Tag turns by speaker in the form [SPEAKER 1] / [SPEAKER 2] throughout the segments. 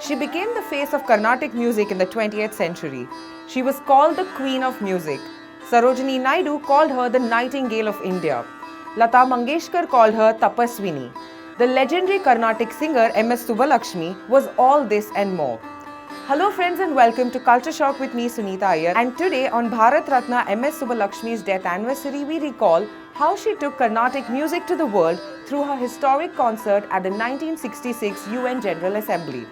[SPEAKER 1] She became the face of Carnatic music in the 20th century. She was called the Queen of Music. Sarojini Naidu called her the Nightingale of India. Lata Mangeshkar called her Tapaswini. The legendary Carnatic singer MS Subbulakshmi was all this and more. Hello friends and welcome to Culture Shauk with me Sunita Iyer, and today on Bharat Ratna MS Subbulakshmi's death anniversary we recall how she took Carnatic music to the world through her historic concert at the 1966 UN General Assembly.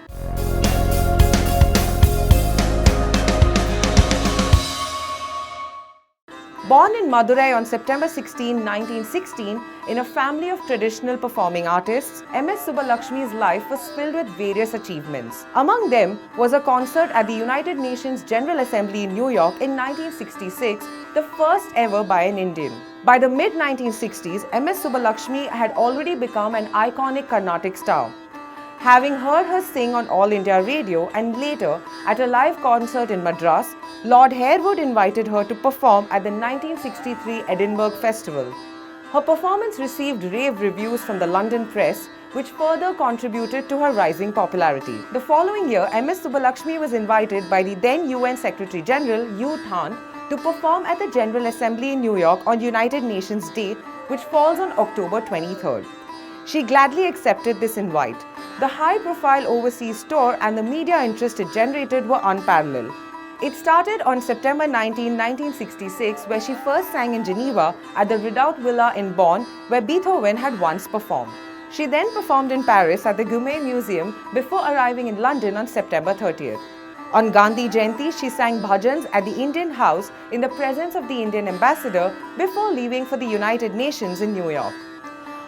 [SPEAKER 1] Born in Madurai on September 16, 1916, in a family of traditional performing artists, MS Subbulakshmi's life was filled with various achievements. Among them was a concert at the United Nations General Assembly in New York in 1966, the first ever by an Indian. By the mid-1960s, MS Subbulakshmi had already become an iconic Carnatic star. Having heard her sing on All India Radio and later at a live concert in Madras, Lord Harewood invited her to perform at the 1963 Edinburgh Festival. Her performance received rave reviews from the London press, which further contributed to her rising popularity. The following year, MS Subbulakshmi was invited by the then UN Secretary General U Thant to perform at the General Assembly in New York on United Nations Day, which falls on October 23rd. She gladly accepted this invite. The high-profile overseas tour and the media interest it generated were unparalleled. It started on September 19, 1966, where she first sang in Geneva at the Redoubt Villa in Bonn, where Beethoven had once performed. She then performed in Paris at the Guimet Museum before arriving in London on September 30th. On Gandhi Jayanti, she sang bhajans at the Indian House in the presence of the Indian ambassador before leaving for the United Nations in New York.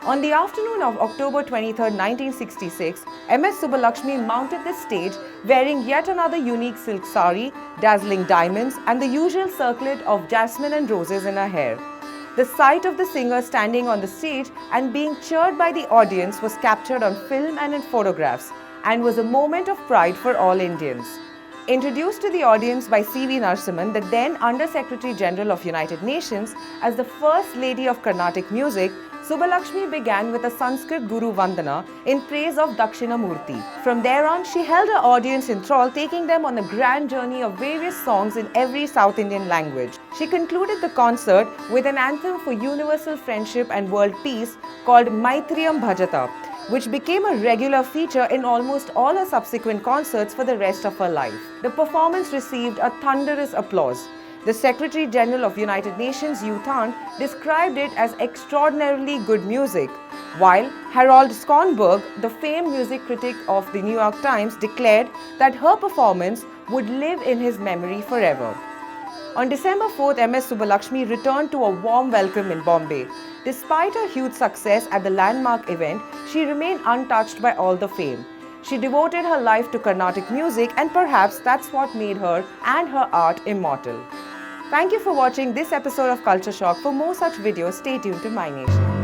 [SPEAKER 1] On the afternoon of October 23, 1966, MS Subbulakshmi mounted the stage wearing yet another unique silk sari, dazzling diamonds and the usual circlet of jasmine and roses in her hair. The sight of the singer standing on the stage and being cheered by the audience was captured on film and in photographs and was a moment of pride for all Indians. Introduced to the audience by C.V. Narasimhan, the then Under Secretary General of United Nations, as the First Lady of Carnatic Music, Subbulakshmi began with a Sanskrit Guru Vandana in praise of Dakshinamurti. From there on, she held her audience in thrall, taking them on a grand journey of various songs in every South Indian language. She concluded the concert with an anthem for universal friendship and world peace called Maitriyam Bhajata, which became a regular feature in almost all her subsequent concerts for the rest of her life. The performance received a thunderous applause. The Secretary General of United Nations, U Thant, described it as extraordinarily good music, while Harold Schonberg, the famed music critic of the New York Times, declared that her performance would live in his memory forever. On December 4th, MS Subbulakshmi returned to a warm welcome in Bombay. Despite her huge success at the landmark event, she remained untouched by all the fame. She devoted her life to Carnatic music, and perhaps that's what made her and her art immortal. Thank you for watching this episode of Culture Shauk. For more such videos, stay tuned to MyNation.